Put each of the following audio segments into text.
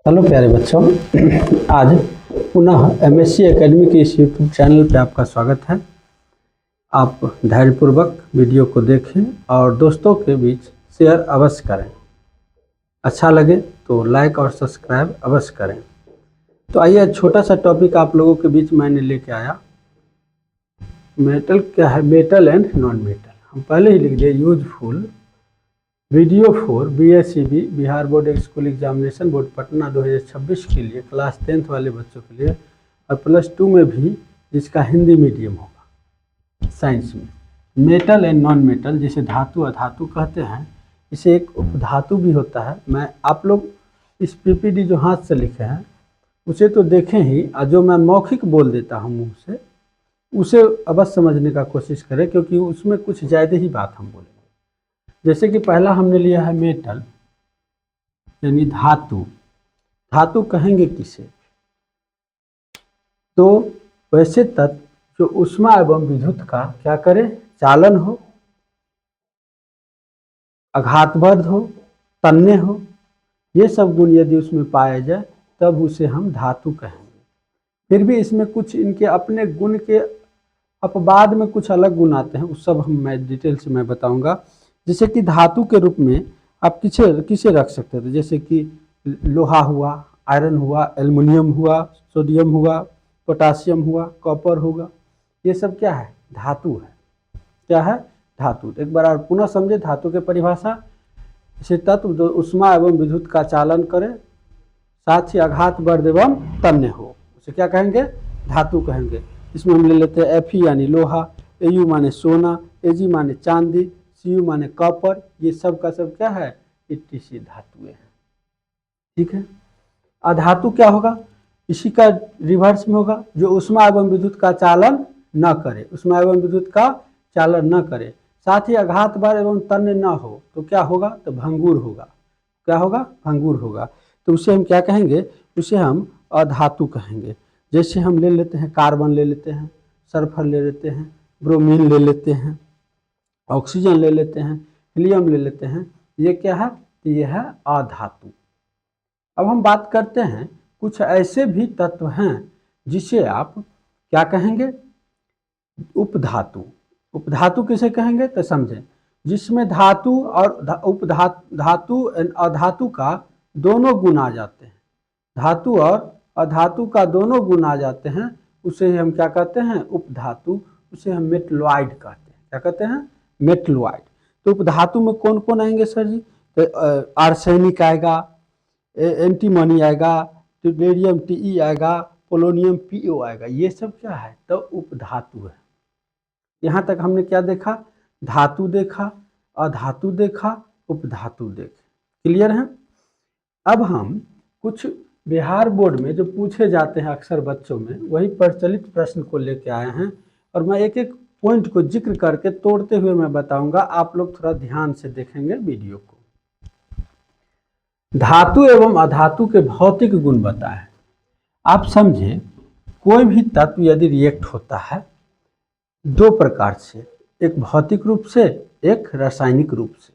Hello प्यारे बच्चों, आज पुनः एमएससी एकेडमी के इस यूट्यूब चैनल पे आपका स्वागत है। आप धैर्यपूर्वक वीडियो को देखें और दोस्तों के बीच शेयर अवश्य करें। अच्छा लगे तो लाइक और सब्सक्राइब अवश्य करें। तो आइए, छोटा सा टॉपिक आप लोगों के बीच मैंने लेके आया। मेटल क्या है, मेटल एंड नॉन मेटल। हम पहले ही लिख दिए useful video 4 BSCB Bihar board school examination board Patna 2026 के लिए क्लास 10th वाले बच्चों के लिए और +2 में भी, जिसका हिंदी मीडियम होगा साइंस में। मेटल एंड नॉन मेटल, जिसे धातु अधातु कहते हैं, इसे एक उपधातु भी होता है। मैं आप लोग इस PPT जो हाथ से लिखे हैं उसे तो देखें ही, और जो मैं मौखिक बोल देता हूँ मुँह से उसे अवश्य समझने का कोशिश करें, क्योंकि उसमें कुछ ज़्यादा ही बात हम बोलेंगे। जैसे कि पहला हमने लिया है मेटल यानी धातु। धातु कहेंगे किसे? तो वैसे तत्व जो ऊष्मा एवं विद्युत का क्या करे, चालन हो, आघातवर्ध हो, तन्य हो, ये सब गुण यदि उसमें पाया जाए तब उसे हम धातु कहेंगे। फिर भी इसमें कुछ इनके अपने गुण के अपवाद में कुछ अलग गुण आते हैं, उस सब मैं डिटेल से मैं बताऊंगा। जैसे कि धातु के रूप में आप किसे रख सकते थे, जैसे कि लोहा हुआ, आयरन हुआ, एल्युमिनियम हुआ, सोडियम हुआ, पोटासियम हुआ, कॉपर होगा, ये सब क्या है, धातु है। क्या है, धातु। एक बार और पुनः समझे धातु के परिभाषा। इसे तत्व जो ऊष्मा एवं विद्युत का चालन करे, साथ ही आघातवर्ध एवं तन्य हो, उसे क्या कहेंगे, धातु कहेंगे। इसमें हम ले लेते हैं Fe यानी लोहा, Au माने सोना, Ag माने चांदी, Cu माने कॉपर। ये सब का सब क्या है, इतनी धातुएं हैं। ठीक है। अधातु क्या होगा, इसी का रिवर्स में होगा, जो ऊष्मा एवं विद्युत का चालन न करे, ऊष्मा एवं विद्युत का चालन न करे, साथ ही आघातवर्ध एवं तन्य न हो, तो क्या होगा, तो भंगुर होगा। क्या होगा, भंगुर होगा। तो उसे हम क्या कहेंगे, उसे हम अधातु कहेंगे। जैसे हम ले लेते हैं कार्बन ले लेते हैं, सल्फर ले लेते हैं, ब्रोमीन ले लेते हैं, ऑक्सीजन ले लेते हैं, हीलियम ले लेते हैं, ये क्या है, ये है अधातु। अब हम बात करते हैं कुछ ऐसे भी तत्व हैं जिसे आप क्या कहेंगे, उपधातु। उपधातु किसे कहेंगे, तो समझें, जिसमें धातु और उपधातु अधातु का दोनों गुण आ जाते हैं। धातु और अधातु का दोनों गुण आ जाते हैं, उसे हम क्या कहते हैं, उपधातु। उसे हम मेटलॉइड कहते हैं। क्या कहते हैं, मेटलॉइड। तो उपधातु में कौन कौन आएंगे सर जी, तो आर्सेनिक आएगा, एंटीमनी आएगा, ट्यूटेरियम Te आएगा, पोलोनियम Po आएगा। ये सब क्या है, तो उपधातु है। यहाँ तक हमने क्या देखा, धातु देखा, अधातु देखा, उपधातु देखे। क्लियर है। अब हम कुछ बिहार बोर्ड में जो पूछे जाते हैं अक्सर बच्चों में, वही प्रचलित प्रश्न को लेके आए हैं, और मैं एक एक पॉइंट को जिक्र करके तोड़ते हुए मैं बताऊंगा। आप लोग थोड़ा ध्यान से देखेंगे वीडियो को। धातु एवं अधातु के भौतिक गुण बताएं। आप समझे, कोई भी तत्व यदि रिएक्ट होता है दो प्रकार से, एक भौतिक रूप से, एक रासायनिक रूप से।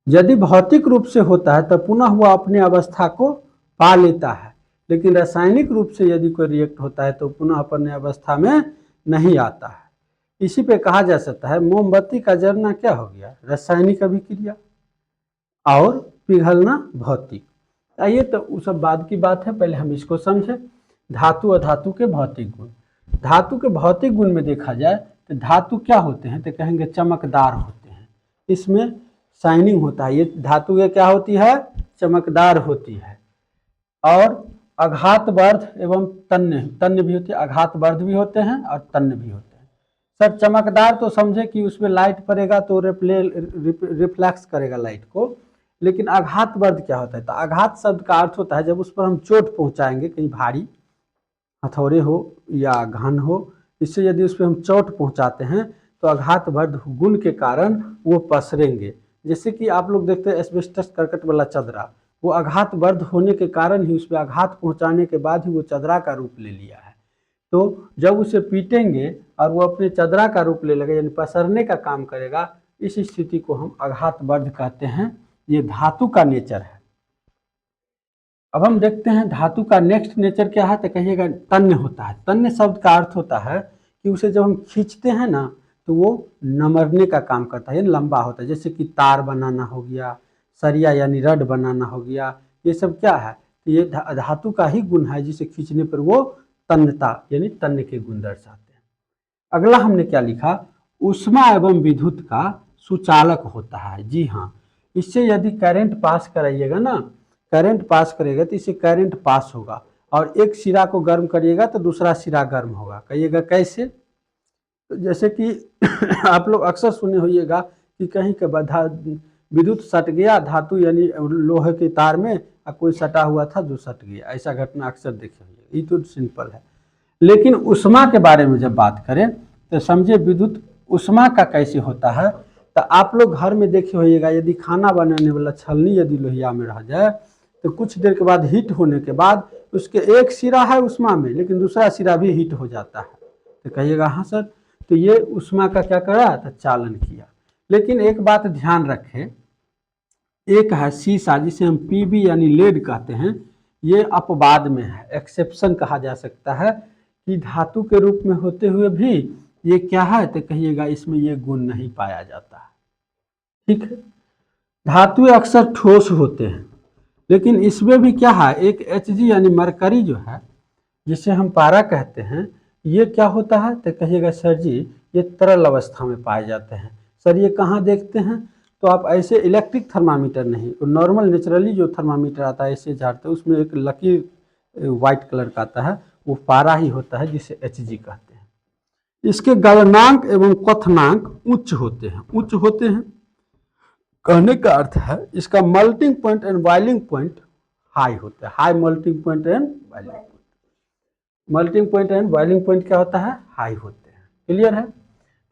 यदि भौतिक रूप से होता है तो पुनः वह अपने अवस्था को पा लेता है, लेकिन रासायनिक रूप से यदि कोई रिएक्ट होता है तो पुनः अपने अवस्था में नहीं आता है। इसी पे कहा जा सकता है मोमबत्ती का जलना क्या हो गया, रासायनिक अभिक्रिया, और पिघलना भौतिक। आइए, तो उस सब बाद की बात है, पहले हम इसको समझें। धातु अधातु के भौतिक गुण। धातु के भौतिक गुण में देखा जाए तो धातु क्या होते हैं, तो कहेंगे चमकदार होते हैं, इसमें शाइनिंग होता है। ये धातु ये क्या होती है, चमकदार होती है। और आघातवर्ध एवं तन्य भी होती है, आघातवर्ध भी होते हैं और तन्य भी होते हैं। सर चमकदार तो समझे कि उसमें लाइट पड़ेगा तो रिफ्लेक्स करेगा लाइट को, लेकिन आघातवर्ध क्या होता है, तो आघात शब्द का अर्थ होता है जब उस पर हम चोट पहुंचाएंगे, कहीं भारी हथौड़े हो या घन हो, इससे यदि उस पर हम चोट पहुंचाते हैं तो आघातवर्ध गुण के कारण वो पसरेंगे। जैसे कि आप लोग देखते हैं एस्बेस्टस करकट वाला चदरा, वो आघातवर्ध होने के कारण ही, उस पर आघात पहुंचाने के बाद ही वो चदरा का रूप ले लिया है। तो जब उसे पीटेंगे और वो अपने चदरा का रूप ले लेगा, यानी पसरने का काम करेगा, इस स्थिति को हम आघातवर्ध कहते हैं। ये धातु का नेचर है। अब हम देखते हैं धातु का नेक्स्ट नेचर क्या है, तो कहिएगा तन्य होता है। तन्य शब्द का अर्थ होता है कि उसे जब हम खींचते हैं ना तो वो नमरने का काम करता है, यानी लंबा होता है। जैसे कि तार बनाना हो गया, सरिया यानी रड बनाना हो गया, ये सब क्या है, तो ये धातु का ही गुण है जिसे खींचने पर वो तन्यता यानी तन्य के गुण दर्शाते हैं। अगला हमने क्या लिखा, ऊष्मा एवं विद्युत का सुचालक होता है। जी हाँ, इससे यदि करंट पास कराइएगा ना, करंट पास करेगा तो इससे करंट पास होगा, और एक सिरा को गर्म करिएगा तो दूसरा सिरा गर्म होगा। कहिएगा कैसे, तो जैसे कि आप लोग अक्सर सुने होइएगा कि कहीं के विद्युत सट गया धातु यानी लोहे के तार में, और कोई सटा हुआ था जो सट गया, ऐसा घटना अक्सर देखे होइएगा। ये तो सिंपल है। लेकिन ऊष्मा के बारे में जब बात करें तो समझिए विद्युत ऊष्मा का कैसे होता है। तो आप लोग घर में देखे होइएगा, यदि खाना बनाने वाला छलनी यदि लोहिया में रह जाए तो कुछ देर के बाद हीट होने के बाद उसके एक सिरा है ऊष्मा में, लेकिन दूसरा सिरा भी हीट हो जाता है। तो कहिएगा हाँ सर, तो ये ऊष्मा का क्या करा, तो चालन किया। लेकिन एक बात ध्यान रखें, एक है सीसा जिसे हम पीबी यानी लेड कहते हैं, ये अपवाद में है, एक्सेप्शन कहा जा सकता है कि धातु के रूप में होते हुए भी ये क्या है, तो कहिएगा इसमें ये गुण नहीं पाया जाता है। ठीक है, धातु अक्सर ठोस होते हैं, लेकिन इसमें भी क्या है, एक Hg यानी मरकरी जो है जिसे हम पारा कहते हैं, ये क्या होता है, तो कहिएगा सर जी ये तरल अवस्था में पाए जाते हैं। सर ये कहाँ देखते हैं, तो आप ऐसे इलेक्ट्रिक थर्मामीटर नहीं, नॉर्मल नेचुरली जो थर्मामीटर आता है ऐसे झाड़ते हैं, उसमें एक लकीर वाइट कलर का आता है, वो पारा ही होता है जिसे Hg कहते हैं। इसके गलनांक एवं क्वथनांक उच्च होते हैं। उच्च होते हैं कहने का अर्थ है इसका melting point and boiling point high होता है। High melting point and boiling point, melting point and boiling point क्या होता है, हाई होते हैं। क्लियर है।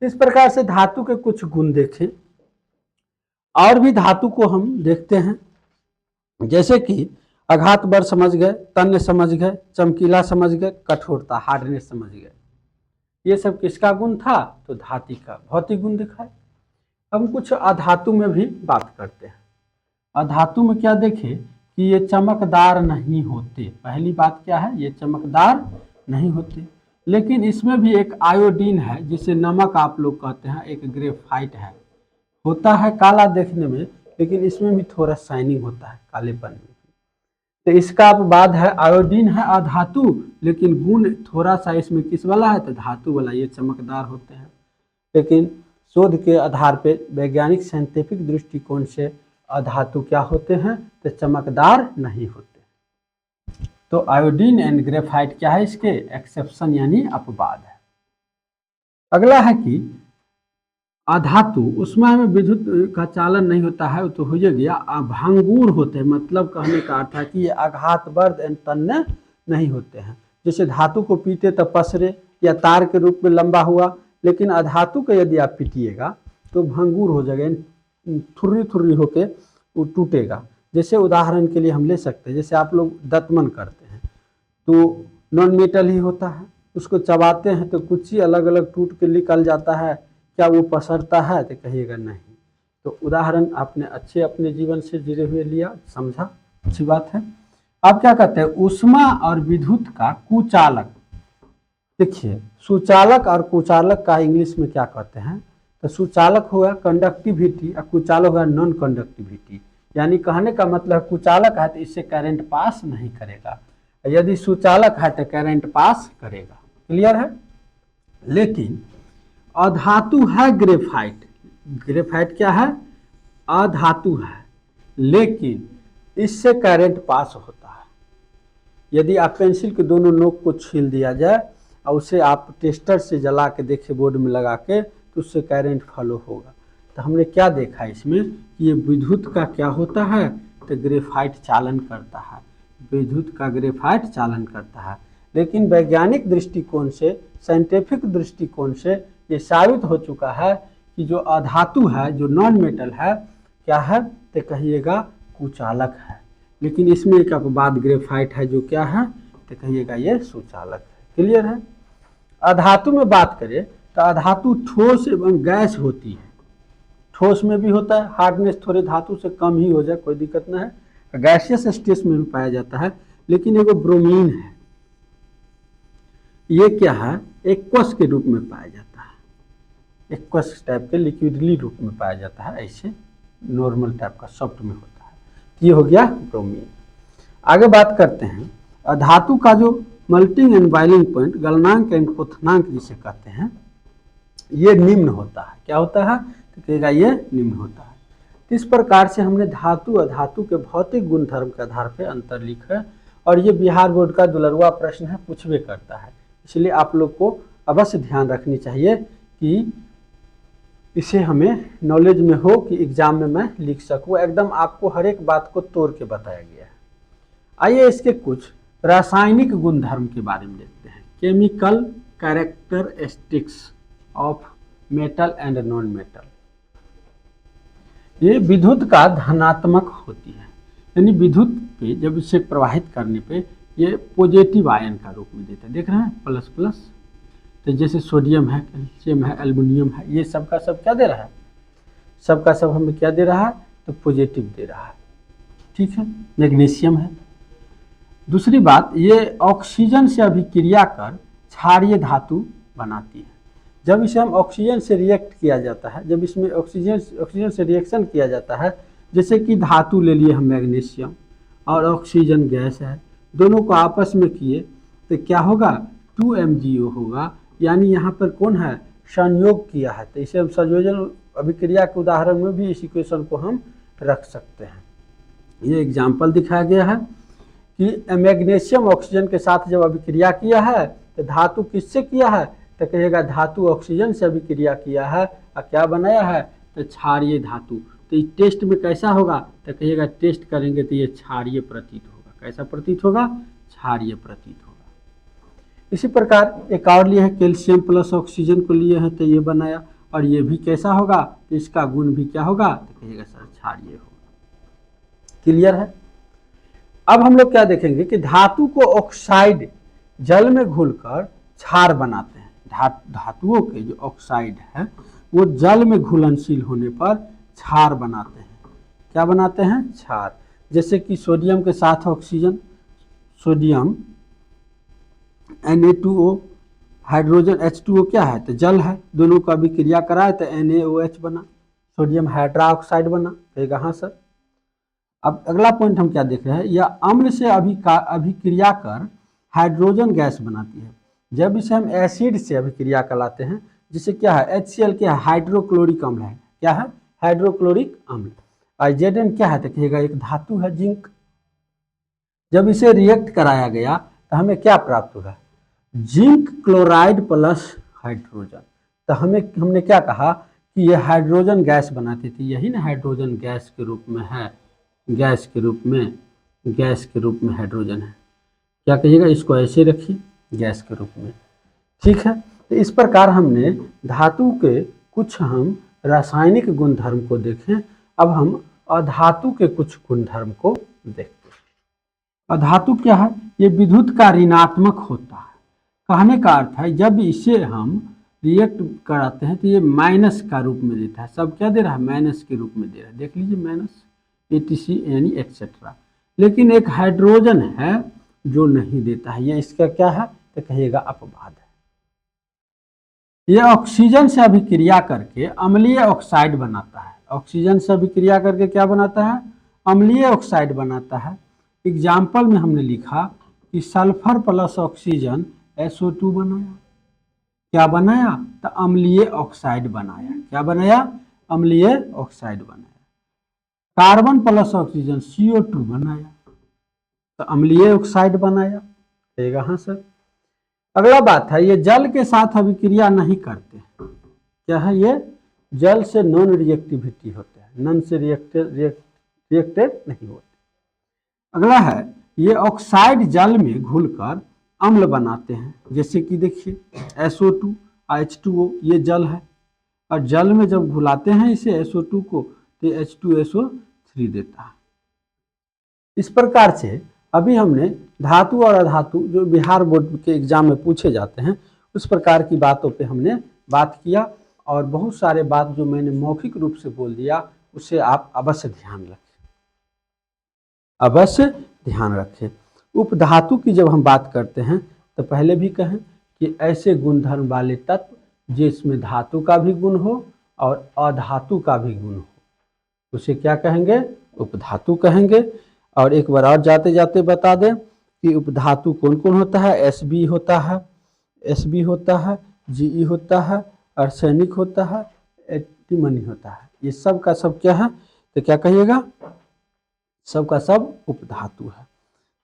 इस प्रकार से धातु के कुछ गुण देखें। और भी धातु को हम देखते हैं, जैसे कि आघात बल समझ गए, तन्य समझ गए, चमकीला समझ गए, कठोरता हार्डनेस समझ गए। ये सब किसका गुण था, तो धातु का भौतिक गुण दिखाए। हम कुछ अधातु में भी बात करते हैं। अधातु में क्या देखें कि ये चमकदार नहीं होते। पहली बात क्या है, ये चमकदार नहीं होते। लेकिन इसमें भी एक आयोडीन है जिसे नमक आप लोग कहते हैं, एक ग्रेफाइट है, होता है काला देखने में, लेकिन इसमें भी थोड़ा शाइनिंग होता है कालेपन में। तो इसका अपवाद है, आयोडीन है अधातु, लेकिन गुण थोड़ा सा इसमें किस वाला है, तो धातु वाला, ये चमकदार होते हैं। लेकिन शोध के आधार पर वैज्ञानिक साइंटिफिक दृष्टिकोण से अधातु क्या होते हैं, तो चमकदार नहीं होते। तो आयोडीन एंड ग्रेफाइट क्या है, इसके एक्सेप्शन यानी अपवाद है। अगला है कि अधातु उसमें विद्युत का चालन नहीं होता है, तो हो गया। भांगूर होते हैं, मतलब कहने का अर्थ है कि ये आघातवर्ध एंड तन्य नहीं होते हैं। जैसे धातु को पीटे तो पसरे या तार के रूप में लंबा हुआ, लेकिन अधातु को यदि आप पीटिएगा तो भंगूर हो जाएगा, थुर्री थुर्री होके वो टूटेगा। जैसे उदाहरण के लिए हम ले सकते हैं, जैसे आप लोग दतमन करते हैं तो नॉन मेटल ही होता है, उसको चबाते हैं तो कुछ ही अलग अलग टूट के निकल जाता है, क्या वो पसरता है, तो कहिएगा नहीं। तो उदाहरण आपने अच्छे अपने जीवन से जुड़े हुए लिया, समझा, अच्छी बात है। आप क्या कहते हैं, ऊष्मा और विद्युत का कुचालक। देखिए सुचालक और कुचालक का इंग्लिश में क्या कहते हैं, तो सुचालक होगा कंडक्टिविटी और कुचालक होगा नॉन कंडक्टिविटी। यानी कहने का मतलब कुचालक है तो इससे करंट पास नहीं करेगा, यदि सुचालक है तो करंट पास करेगा। क्लियर है। लेकिन अधातु है ग्रेफाइट, ग्रेफाइट क्या है, अधातु है, लेकिन इससे करंट पास होता है। यदि आप पेंसिल के दोनों नोक को छील दिया जाए और उसे आप टेस्टर से जला के देखें बोर्ड में लगा के, तो उससे करंट फ्लो होगा। तो हमने क्या देखा इसमें कि ये विद्युत का क्या होता है, तो ग्रेफाइट चालन करता है, विद्युत का ग्रेफाइट चालन करता है। लेकिन वैज्ञानिक दृष्टिकोण से, साइंटिफिक दृष्टिकोण से ये साबित हो चुका है कि जो अधातु है, जो नॉन मेटल है, क्या है, तो कहिएगा कुचालक है। लेकिन इसमें एक अपवाद ग्रेफाइट है जो क्या है, तो कहिएगा ये सुचालक है। क्लियर है। अधातु में बात करें तो अधातु ठोस एवं गैस होती है। ठोस में भी होता है, हार्डनेस थोड़े धातु से कम ही हो जाए कोई दिक्कत ना है, गैसियस स्टेट में भी पाया जाता है, लेकिन एगो ब्रोमीन है, ये क्या है, एक्वस के रूप में पाया जाता है, एक्वस टाइप के लिक्विडली रूप में पाया जाता है, ऐसे नॉर्मल टाइप का सॉफ्ट में होता है। ये हो गया ब्रोमीन। आगे बात करते हैं धातु का जो मेल्टिंग एंड बॉइलिंग पॉइंट, गलनांक एंड क्वथनांक जिसे कहते हैं, ये निम्न होता है। क्या होता है, तो कहेगा ये निम्न होता है। तो इस प्रकार से हमने धातु अधातु के भौतिक गुणधर्म के आधार पर अंतर लिखा है, और ये बिहार बोर्ड का दुलरवा प्रश्न है, पूछबे करता है, इसलिए आप लोग को अवश्य ध्यान रखनी चाहिए कि इसे हमें नॉलेज में हो कि एग्जाम में मैं लिख सकूं। एकदम आपको हर एक बात को तोड़ के बताया गया है। आइए इसके कुछ रासायनिक गुणधर्म के बारे में देखते हैं। Chemical characteristics of metal and non metal. ये विद्युत का धनात्मक होती है, यानी विद्युत पे जब इसे प्रवाहित करने पे ये पॉजिटिव आयन का रूप में देता है। देख रहे हैं प्लस प्लस, तो जैसे सोडियम है, कैल्शियम है, एल्युमिनियम है, ये सब का सब क्या दे रहा है, सब का सब हमें क्या दे रहा है, तो पॉजिटिव दे रहा है। ठीक है, मैग्नीशियम है। दूसरी बात, ये ऑक्सीजन से अभिक्रिया कर क्षारीय धातु बनाती है। जब इसे हम ऑक्सीजन से रिएक्ट किया जाता है, जब इसमें ऑक्सीजन से रिएक्शन किया जाता है, जैसे कि धातु ले लिए हम मैग्नीशियम और ऑक्सीजन गैस है, दोनों को आपस में किए तो क्या होगा, 2MgO होगा, यानी यहाँ पर कौन है, संयोग किया है। तो इसे हम संयोजन अभिक्रिया के उदाहरण में भी इस इक्वेशन को हम रख सकते हैं। ये एग्जाम्पल दिखाया गया है कि मैग्नीशियम ऑक्सीजन के साथ जब अभिक्रिया किया है तो धातु किससे किया है, तो कहेगा धातु ऑक्सीजन से अभिक्रिया किया है और क्या बनाया है, तो क्षारीय धातु। तो इस टेस्ट में कैसा होगा, तो कहिएगा टेस्ट करेंगे तो ये क्षारीय प्रतीत होगा। कैसा प्रतीत होगा, क्षारीय प्रतीत होगा। इसी प्रकार एक और लिए है, कैल्शियम प्लस ऑक्सीजन को लिए है तो ये बनाया, और ये भी कैसा होगा, तो इसका गुण भी क्या होगा, तो कहिएगा सर क्षारीय होगा। क्लियर है। अब हम लोग क्या देखेंगे कि धातु को ऑक्साइड जल में घुलकर क्षार बनाते हैं। धातुओं के जो ऑक्साइड है वो जल में घुलनशील होने पर क्षार बनाते हैं। क्या बनाते हैं, क्षार। जैसे कि सोडियम के साथ oxygen, sodium Na2O, hydrogen H2O क्या है, तो जल है, दोनों का अभिक्रिया कराए तो NaOH बना, सोडियम हाइड्रोक्साइड बना। कहेगा हाँ सर। अब अगला पॉइंट हम क्या देख रहे हैं, यह अम्ल से अभिक्रिया कर हाइड्रोजन गैस बनाती है। जब इसे हम एसिड से अभिक्रिया कराते हैं, जिसे क्या है, HCl क्या है, हाइड्रोक्लोरिक अम्ल है। क्या है, हाइड्रोक्लोरिक अम्ल। और Zn क्या है, तो कहेगा एक धातु है, जिंक। जब इसे रिएक्ट कराया गया तो हमें क्या प्राप्त होगा, जिंक क्लोराइड प्लस हाइड्रोजन। तो हमने क्या कहा कि यह हाइड्रोजन गैस बनाती थी, यही ना हाइड्रोजन गैस के रूप में है, गैस के रूप में हाइड्रोजन है। क्या कहिएगा, इसको ऐसे रखिए, गैस के रूप में। ठीक है। तो इस प्रकार हमने धातु के कुछ हम रासायनिक गुणधर्म को देखें। अब हम अधातु के कुछ गुणधर्म को देखते हैं। अधातु क्या है, ये विद्युत का ऋणात्मक होता है। कहने का अर्थ है जब इसे हम रिएक्ट कराते हैं तो ये माइनस का रूप में देता है। सब क्या दे रहा है, माइनस के रूप में दे रहा है। देख लीजिए माइनस, etc यानी एक्सेट्रा। लेकिन एक हाइड्रोजन है जो नहीं देता है, ये इसका क्या है, तो कहिएगा अपवाद है। ये ऑक्सीजन से अभिक्रिया करके अम्लीय ऑक्साइड बनाता है। ऑक्सीजन से अभिक्रिया करके क्या बनाता है, अम्लीय ऑक्साइड बनाता है। एग्जाम्पल में हमने लिखा कि सल्फर प्लस ऑक्सीजन SO2 बनाया। क्या बनाया, तो अम्लीय ऑक्साइड बनाया। क्या बनाया, अम्लीय ऑक्साइड बनाया। कार्बन प्लस ऑक्सीजन CO2 बनाया, तो अम्लीय ऑक्साइड बनाया। कहेगा हाँ सर। अगला बात है, ये जल के साथ अभिक्रिया नहीं करते। क्या है, ये जल से नॉन रिएक्टिविटी होते हैं, नॉन से रिएक्टेड नहीं होते। अगला है, ये ऑक्साइड जल में घुलकर अम्ल बनाते हैं। जैसे कि देखिए SO2 H2O, ये जल है, और जल में जब घुलाते हैं इसे SO2 को तो H2SO3 देता है। इस प्रकार से अभी हमने धातु और अधातु जो बिहार बोर्ड के एग्जाम में पूछे जाते हैं उस प्रकार की बातों पे हमने बात किया, और बहुत सारे बात जो मैंने मौखिक रूप से बोल दिया उसे आप अवश्य ध्यान रखें। अवश्य ध्यान रखें। उपधातु की जब हम बात करते हैं तो पहले भी कहें कि ऐसे गुणधर्म वाले तत्व जिसमें धातु का भी गुण हो और अधातु का भी गुण हो, उसे क्या कहेंगे? उपधातु कहेंगे। और एक बार और जाते जाते बता दें कि उपधातु कौन कौन होता है। एसबी होता है, एसबी होता है, जीई होता है, अर्सेनिक होता है, एंटीमनी होता है। ये सब का सब क्या है? तो क्या कहिएगा? सब का सब उपधातु है।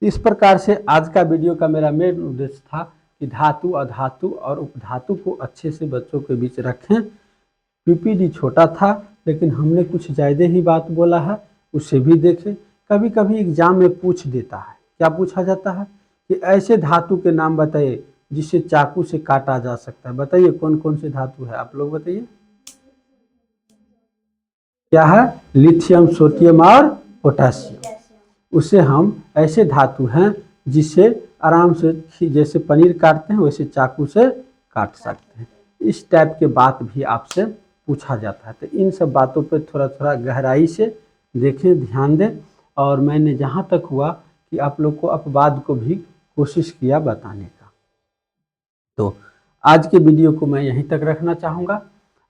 इस प्रकार से आज का वीडियो का मेरा मेन उद्देश्य था कि धातु, अधातु और उपधातु को अच्छे से बच्चों के बीच रखें। पीपीडी छोटा था लेकिन हमने कुछ ज़्यादा ही बात बोला है, उसे भी देखें। कभी कभी एग्जाम में पूछ देता है, क्या पूछा जाता है कि ऐसे धातु के नाम बताइए जिसे चाकू से काटा जा सकता है। बताइए कौन कौन से धातु है, आप लोग बताइए। क्या है? लिथियम, सोडियम और पोटासियम। उसे हम ऐसे धातु हैं जिसे आराम से जैसे पनीर काटते हैं वैसे चाकू से काट सकते हैं। इस टाइप के बात भी आपसे पूछा जाता है। तो इन सब बातों पे थोड़ा थोड़ा गहराई से देखें, ध्यान दें। और मैंने जहाँ तक हुआ कि आप लोग को अपवाद को भी कोशिश किया बताने का। तो आज के वीडियो को मैं यहीं तक रखना चाहूँगा।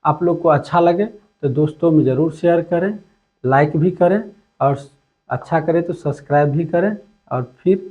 आप लोग को अच्छा लगे तो दोस्तों में ज़रूर शेयर करें, लाइक भी करें और अच्छा करें तो सब्सक्राइब भी करें। और फिर